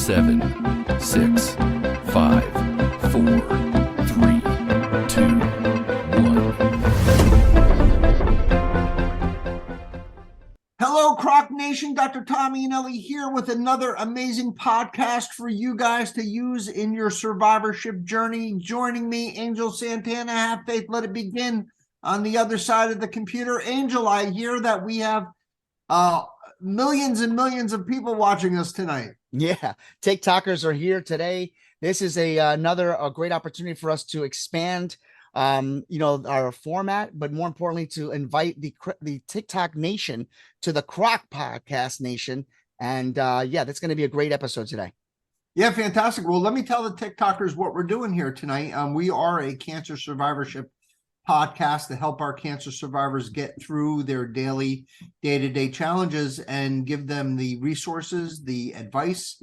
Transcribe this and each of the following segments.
7, 6, 5, 4, 3, 2, 1. Hello, CROC Nation. Dr. Tommy Anelli here with another amazing podcast for you guys to use in your survivorship journey. Joining me, Angel Santana. Have faith, let it begin. On the other side of the computer, Angel, I hear that we have millions and millions of people watching us tonight. Yeah, TikTokers are here today. This is another great opportunity for us to expand our format, but more importantly to invite the TikTok nation to the CROC podcast nation. And that's going to be a great episode today. Yeah, fantastic. Well, let me tell the TikTokers what we're doing here tonight. We are a cancer survivorship podcast to help our cancer survivors get through their daily day-to-day challenges and give them the resources, the advice,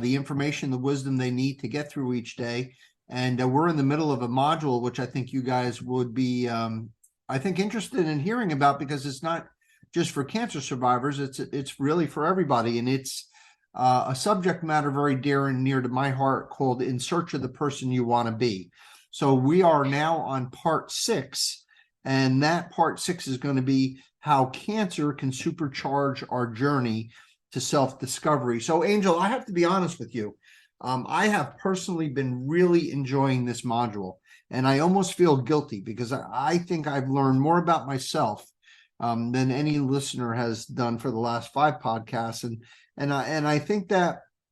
the information, the wisdom they need to get through each day. And we're in the middle of a module, which I think you guys would be, interested in hearing about, because it's not just for cancer survivors. It's really for everybody. And it's a subject matter very dear and near to my heart called In Search of the Person You Want to Be. So we are now on part 6, and that part 6 is going to be how cancer can supercharge our journey to self-discovery. So, Angel, I have to be honest with you. I have personally been really enjoying this module, and I almost feel guilty because I think I've learned more about myself than any listener has done for the last 5 podcasts. And I think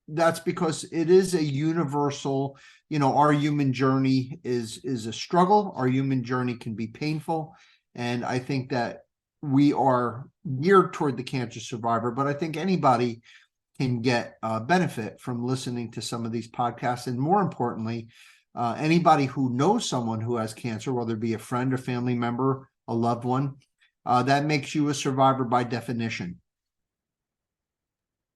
that's because it is a universal, our human journey is a struggle. Our human journey can be painful. And I think that we are geared toward the cancer survivor, but I think anybody can get benefit from listening to some of these podcasts. And more importantly, anybody who knows someone who has cancer, whether it be a friend, a family member, a loved one, that makes you a survivor by definition.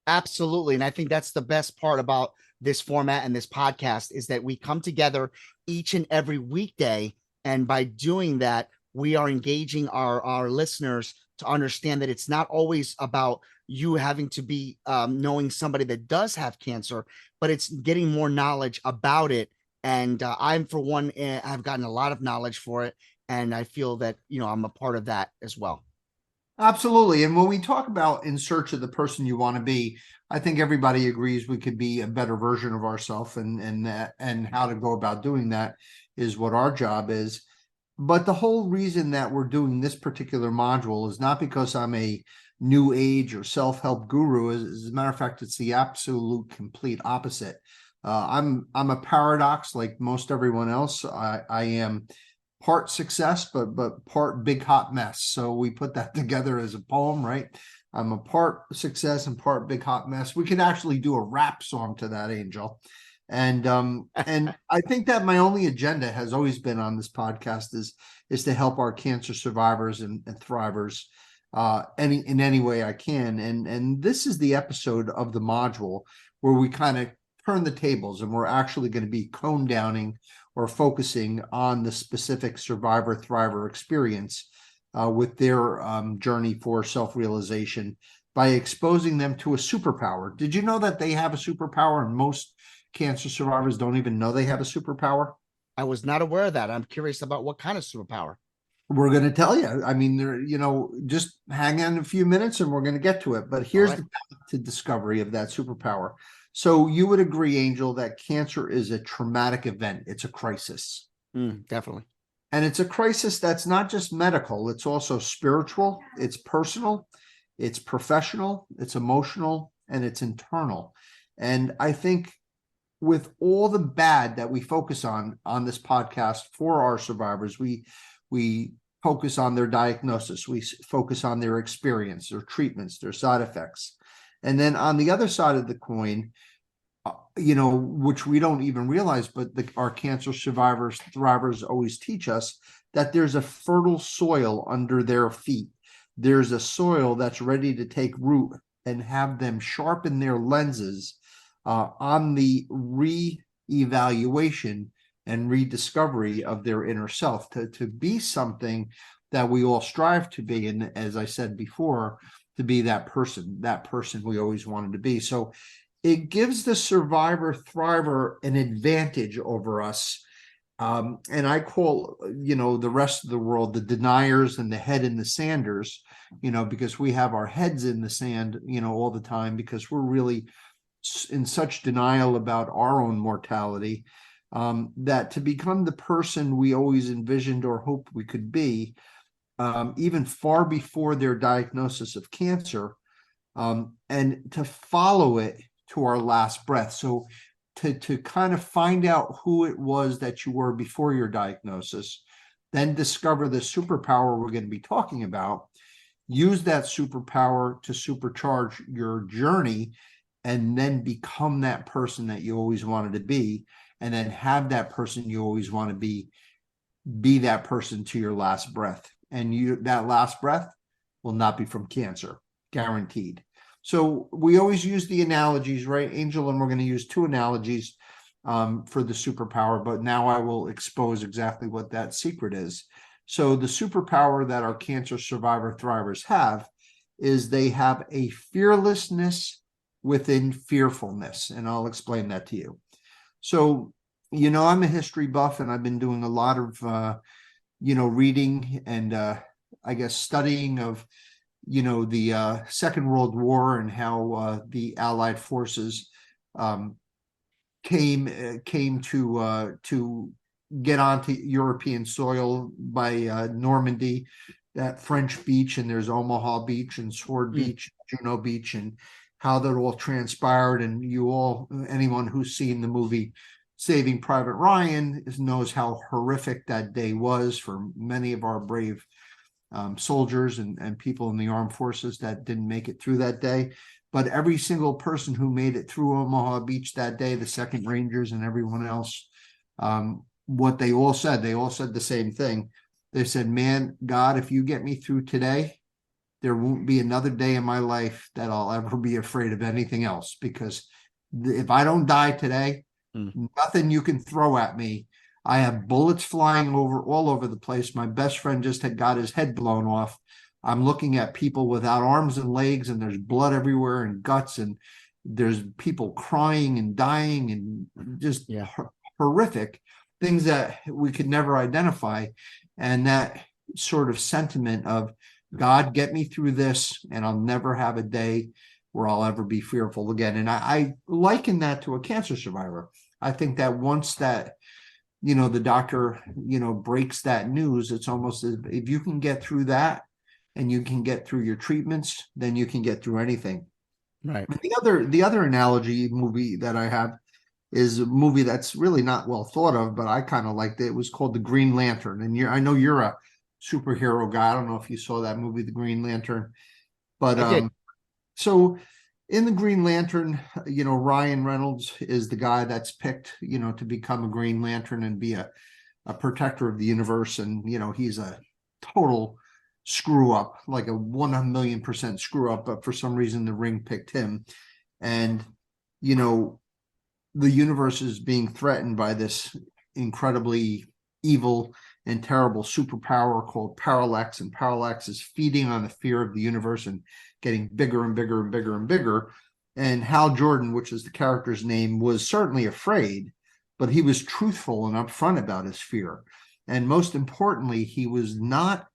Absolutely. And I think that's the best part about this format and this podcast is that we come together each and every weekday. And by doing that, we are engaging our listeners to understand that it's not always about you having to be knowing somebody that does have cancer, but it's getting more knowledge about it. And I'm, for one, I've gotten a lot of knowledge for it. And I feel that, I'm a part of that as well. Absolutely. And when we talk about in search of the person you want to be, I think everybody agrees we could be a better version of ourselves, and how to go about doing that is what our job is. But the whole reason that we're doing this particular module is not because I'm a new age or self-help guru. As a matter of fact, it's the absolute complete opposite. I'm a paradox like most everyone else. I am part success, but part big hot mess. So we put that together as a poem, right? I'm a part success and part big hot mess. We could actually do a rap song to that, Angel. And I think that my only agenda has always been on this podcast is to help our cancer survivors and thrivers in any way I can. And this is the episode of the module where we kind of turn the tables, and we're actually going to be cone downing or focusing on the specific survivor thriver experience with their journey for self-realization by exposing them to a superpower. Did you know that they have a superpower, and most cancer survivors don't even know they have a superpower? I was not aware of that. I'm curious about what kind of superpower. We're going to tell you. I mean, just hang on a few minutes and we're going to get to it. But here's the path to discovery of that superpower. So you would agree, Angel, that cancer is a traumatic event. It's a crisis. Definitely. And it's a crisis that's not just medical. It's also spiritual. It's personal. It's professional. It's emotional. And it's internal. And I think with all the bad that we focus on this podcast for our survivors, we focus on their diagnosis. We focus on their experience, their treatments, their side effects. And then on the other side of the coin, which we don't even realize, but our cancer survivors, thrivers always teach us that there's a fertile soil under their feet. There's a soil that's ready to take root and have them sharpen their lenses on the re-evaluation and rediscovery of their inner self to be something that we all strive to be. And as I said before, to be that person we always wanted to be. So it gives the survivor thriver an advantage over us. And I call, the rest of the world the deniers and the head in the sanders, because we have our heads in the sand, all the time, because we're really in such denial about our own mortality, that to become the person we always envisioned or hoped we could be, even far before their diagnosis of cancer, and to follow it to our last breath. So to kind of find out who it was that you were before your diagnosis, then discover the superpower we're going to be talking about, use that superpower to supercharge your journey, and then become that person that you always wanted to be, and then have that person you always want to be that person to your last breath. And that last breath will not be from cancer, guaranteed. So we always use the analogies, right, Angel? And we're going to use two analogies for the superpower, but now I will expose exactly what that secret is. So the superpower that our cancer survivor thrivers have is they have a fearlessness within fearfulness. And I'll explain that to you. So, I'm a history buff, and I've been doing a lot of, reading and I guess studying of the Second World War, and how the Allied forces came to get onto European soil by Normandy, that French beach, and there's Omaha Beach and Sword Beach, Juno Beach, and how that all transpired. And anyone who's seen the movie Saving Private Ryan knows how horrific that day was for many of our brave soldiers and people in the armed forces that didn't make it through that day. But every single person who made it through Omaha Beach that day, the Second Rangers and everyone else, what they all said the same thing. They said, man, God, if you get me through today, there won't be another day in my life that I'll ever be afraid of anything else, because if I don't die today, nothing you can throw at me. I have bullets flying all over the place. My best friend just had got his head blown off. I'm looking at people without arms and legs, and there's blood everywhere and guts, and there's people crying and dying, and just horrific things that we could never identify. And that sort of sentiment of, God, get me through this, and I'll never have a day where I'll ever be fearful again. And I liken that to a cancer survivor. I think that once that, the doctor, breaks that news, it's almost as if you can get through that and you can get through your treatments, then you can get through anything. Right. The other analogy movie that I have is a movie that's really not well thought of, but I kind of liked it. It was called The Green Lantern. And I know you're a superhero guy. I don't know if you saw that movie, The Green Lantern, but so in The Green Lantern, Ryan Reynolds is the guy that's picked, to become a Green Lantern and be a protector of the universe. And, he's a total screw up, like a 1,000,000% screw up, but for some reason the ring picked him. And, the universe is being threatened by this incredibly evil and terrible superpower called Parallax, and Parallax is feeding on the fear of the universe and getting bigger and bigger and bigger and bigger. And Hal Jordan, which is the character's name, was certainly afraid, but he was truthful and upfront about his fear. And most importantly, he was not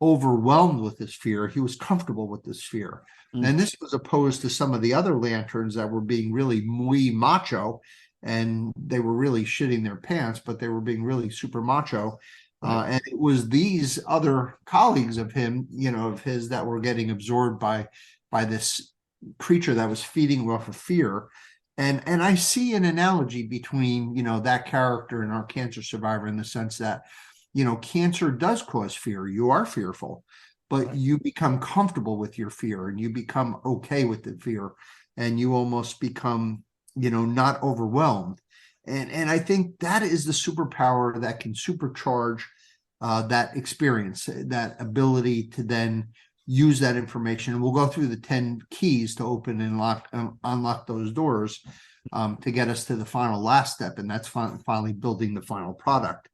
overwhelmed with his fear. He was comfortable with this fear. And this was opposed to some of the other lanterns that were being really muy macho, and they were really shitting their pants, but they were being really super macho. And it was these other colleagues of him, of his, that were getting absorbed by this creature that was feeding off of fear. And I see an analogy between, that character and our cancer survivor, in the sense that, cancer does cause fear. You are fearful, but you become comfortable with your fear, and you become okay with the fear, and you almost become, not overwhelmed. And I think that is the superpower that can supercharge that experience, that ability to then use that information. And we'll go through the 10 keys to open and unlock those doors to get us to the last step. And that's finally building the final product.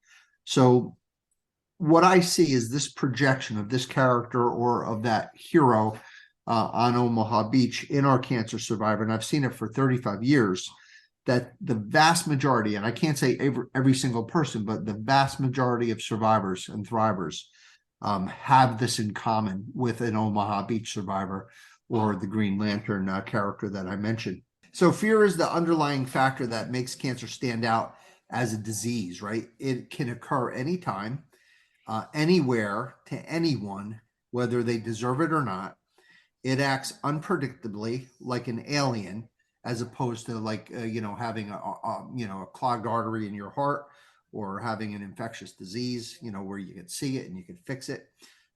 So what I see is this projection of this character or of that hero on Omaha Beach in our cancer survivor, and I've seen it for 35 years, that the vast majority, and I can't say every single person, but the vast majority of survivors and thrivers have this in common with an Omaha Beach survivor or the Green Lantern character that I mentioned. So fear is the underlying factor that makes cancer stand out as a disease, right? It can occur anytime, anywhere, to anyone, whether they deserve it or not. It acts unpredictably, like an alien, as opposed to like having a clogged artery in your heart, or having an infectious disease, where you can see it and you can fix it.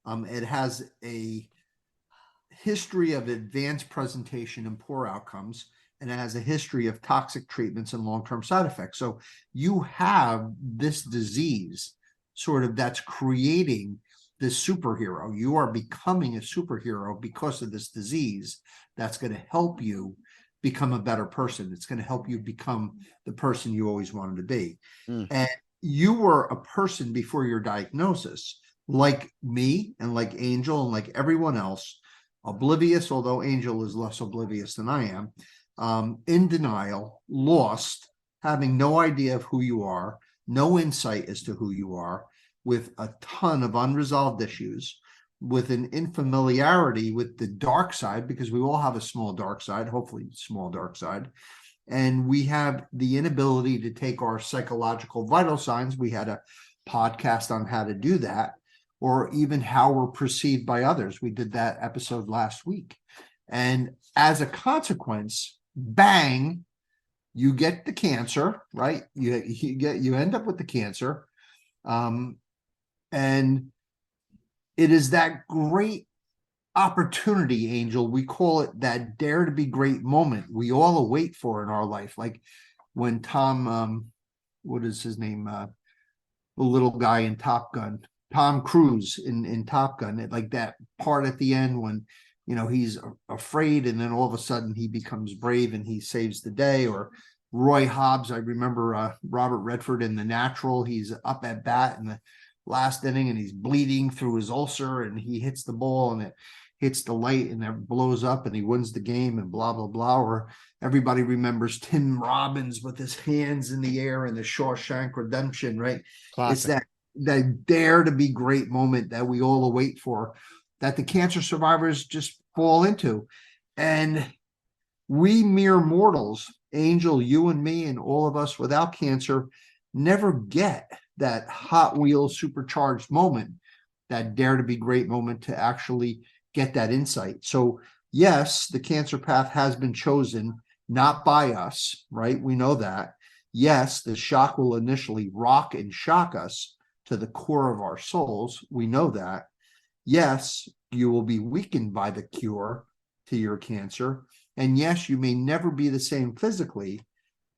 It has a history of advanced presentation and poor outcomes, and it has a history of toxic treatments and long-term side effects. So you have this disease sort of that's creating this superhero. You are becoming a superhero because of this disease that's going to help you become a better person. It's going to help you become the person you always wanted to be. And you were a person before your diagnosis, like me and like Angel and like everyone else, oblivious, although Angel is less oblivious than I am, in denial, lost, having no idea of who you are, no insight as to who you are, with a ton of unresolved issues, with an infamiliarity with the dark side, because we all have a small dark side, hopefully small dark side. And we have the inability to take our psychological vital signs. We had a podcast on how to do that, or even how we're perceived by others. We did that episode last week. And as a consequence, bang, you get the cancer, right? You end up with the cancer. And it is that great opportunity, Angel. We call it that dare to be great moment we all await for in our life. Like when Tom, what is his name? The little guy in Top Gun, Tom Cruise in Top Gun, like that part at the end when, he's afraid and then all of a sudden he becomes brave and he saves the day. Or Roy Hobbs, I remember Robert Redford in The Natural. He's up at bat in the last inning and he's bleeding through his ulcer and he hits the ball and it hits the light and it blows up and he wins the game and blah, blah, blah. Or everybody remembers Tim Robbins with his hands in the air in the Shawshank Redemption, right? Classic. It's that dare to be great moment that we all await for, that the cancer survivors just fall into. And we mere mortals, Angel, you and me and all of us without cancer, never get that Hot Wheels supercharged moment, that dare to be great moment to actually get that insight. So yes, the cancer path has been chosen, not by us, right? We know that. Yes, the shock will initially rock and shock us to the core of our souls. We know that. Yes, you will be weakened by the cure to your cancer. And yes, you may never be the same physically,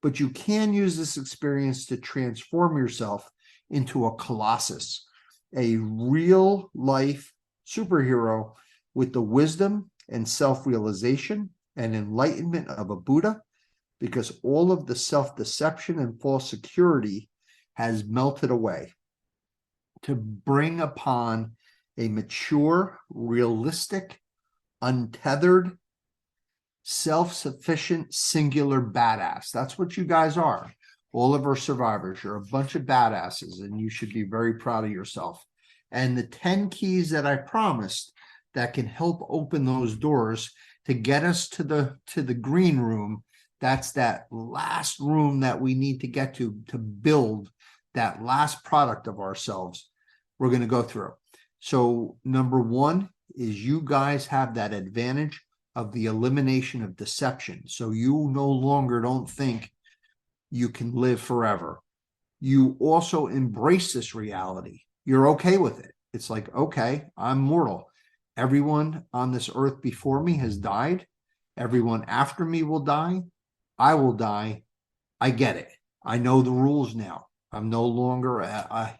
but you can use this experience to transform yourself into a colossus, a real life superhero with the wisdom and self-realization and enlightenment of a Buddha, because all of the self-deception and false security has melted away to bring upon a mature, realistic, untethered, self-sufficient, singular badass. That's what you guys are. All of our survivors, you're a bunch of badasses and you should be very proud of yourself. And the 10 keys that I promised that can help open those doors to get us to the green room, that's that last room that we need to get to build that last product of ourselves, we're going to go through. So number one is you guys have that advantage of the elimination of deception. So you no longer don't think you can live forever. You also embrace this reality. You're okay with it. It's like, okay, I'm mortal. Everyone on this earth before me has died. Everyone after me will die. I will die. I get it. I know the rules now. I'm no longer a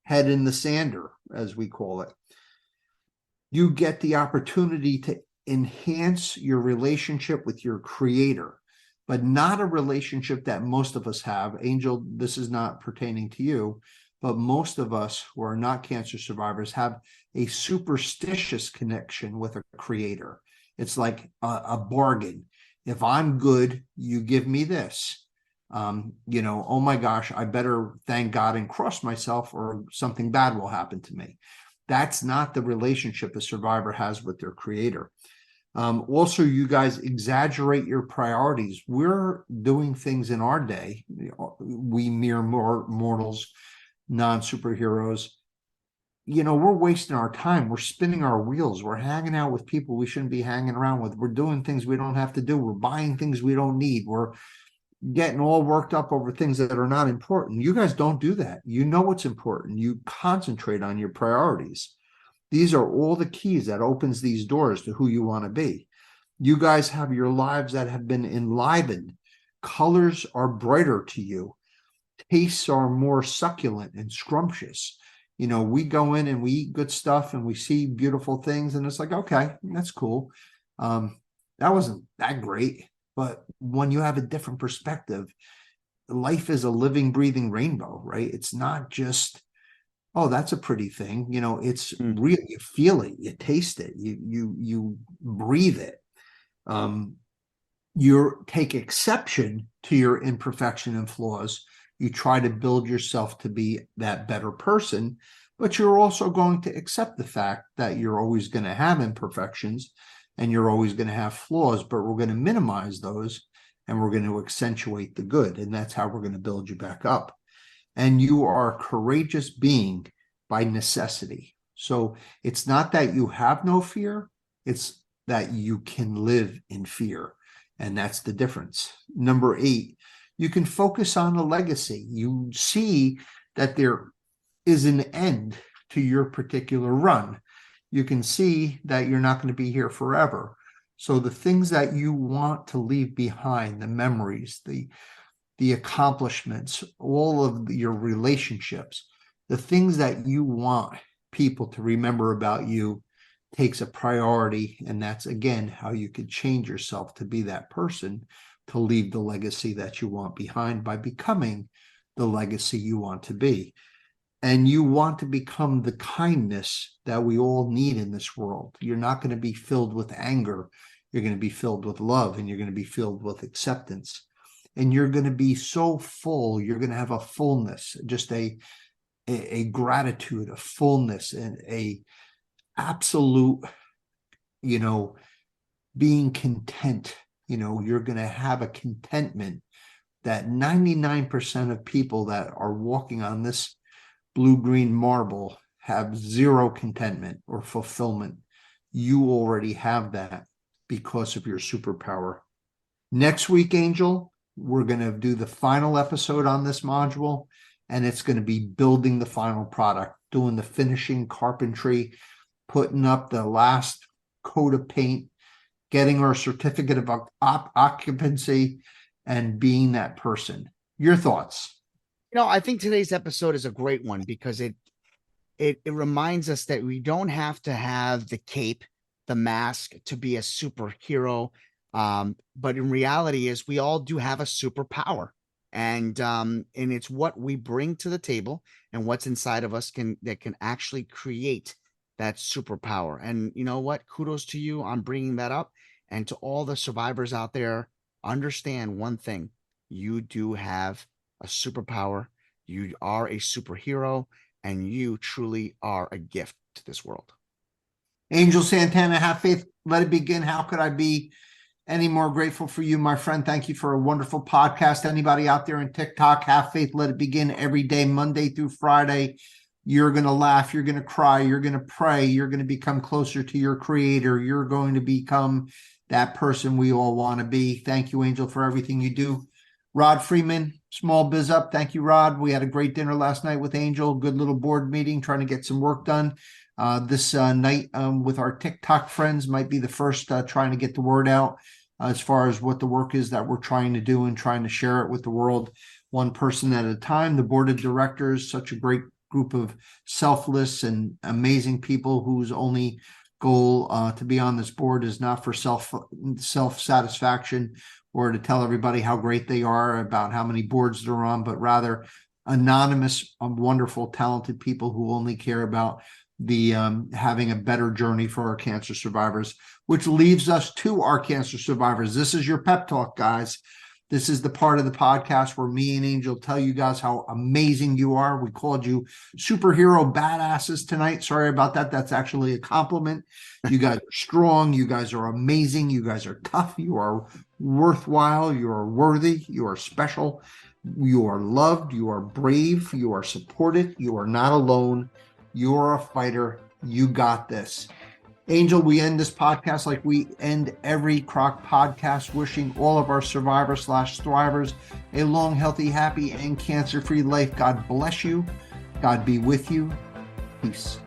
head in the sander, as we call it. You get the opportunity to enhance your relationship with your creator, but not a relationship that most of us have. Angel, this is not pertaining to you, but most of us who are not cancer survivors have a superstitious connection with a creator. It's like a bargain. If I'm good, you give me this. Oh my gosh, I better thank God and cross myself or something bad will happen to me. That's not the relationship a survivor has with their creator. Also, you guys exaggerate your priorities. We're doing things in our day, we mere mortals, non-superheroes, we're wasting our time. We're spinning our wheels. We're hanging out with people we shouldn't be hanging around with. We're doing things we don't have to do. We're buying things we don't need. We're getting all worked up over things that are not important. You guys don't do that. You know what's important. You concentrate on your priorities. These are all the keys that opens these doors to who you want to be. You guys have your lives that have been enlivened. Colors are brighter to you. Tastes are more succulent and scrumptious. We go in and we eat good stuff and we see beautiful things and it's like, okay, that's cool. That wasn't that great. But when you have a different perspective, life is a living, breathing rainbow, right? It's not just, oh, that's a pretty thing. It's real. You feel it, you taste it, you breathe it. You take exception to your imperfection and flaws. You try to build yourself to be that better person, but you're also going to accept the fact that you're always going to have imperfections and you're always going to have flaws, but we're going to minimize those and we're going to accentuate the good. And that's how we're going to build you back up. And you are a courageous being by necessity. So it's not that you have no fear, it's that you can live in fear. And that's the difference. Number 8, you can focus on a legacy. You see that there is an end to your particular run. You can see that you're not going to be here forever. So the things that you want to leave behind, the memories, the accomplishments, all of your relationships, the things that you want people to remember about you takes a priority. And that's, again, how you could change yourself to be that person, to leave the legacy that you want behind by becoming the legacy you want to be. And you want to become the kindness that we all need in this world. You're not going to be filled with anger. You're going to be filled with love, and you're going to be filled with acceptance. And you're going to be so full. You're going to have a fullness, just a gratitude, a fullness, and a absolute, being content. You're going to have a contentment that 99% of people that are walking on this blue-green marble have zero contentment or fulfillment. You already have that because of your superpower. Next week, Angel, we're going to do the final episode on this module, and it's going to be building the final product, doing the finishing carpentry, putting up the last coat of paint, getting our certificate of occupancy, and being that person. Your thoughts? I think today's episode is a great one because it reminds us that we don't have to have the cape, the mask to be a superhero. But in reality is we all do have a superpower, and it's what we bring to the table and what's inside of us that can actually create that superpower. And you know what? Kudos to you on bringing that up. And to all the survivors out there, understand one thing: you do have a superpower. You are a superhero, and you truly are a gift to this world. Angel Santana, have faith, let it begin. How could I be any more grateful for you, my friend? Thank you for a wonderful podcast. Anybody out there in TikTok, have faith, let it begin every day, Monday through Friday. You're going to laugh, you're going to cry, you're going to pray, you're going to become closer to your creator. You're going to become that person we all want to be. Thank you, Angel, for everything you do. Rod Freeman, Small Biz Up. Thank you, Rod. We had a great dinner last night with Angel. Good little board meeting, trying to get some work done. This night with our TikTok friends might be the first trying to get the word out as far as what the work is that we're trying to do and trying to share it with the world, one person at a time. The board of directors, such a great group of selfless and amazing people whose only goal to be on this board is not for self-satisfaction or to tell everybody how great they are about how many boards they're on, but rather anonymous, wonderful, talented people who only care about the having a better journey for our cancer survivors, which leaves us to our cancer survivors. This is your pep talk, guys. This is the part of the podcast where me and Angel tell you guys how amazing you are. We called you superhero badasses tonight. Sorry about that. That's actually a compliment. You guys are strong. You guys are amazing. You guys are tough. You are worthwhile. You are worthy. You are special. You are loved. You are brave. You are supported. You are not alone. You are a fighter. You got this. Angel, we end this podcast like we end every CROC podcast, wishing all of our survivors/thrivers a long, healthy, happy, and cancer-free life. God bless you. God be with you. Peace.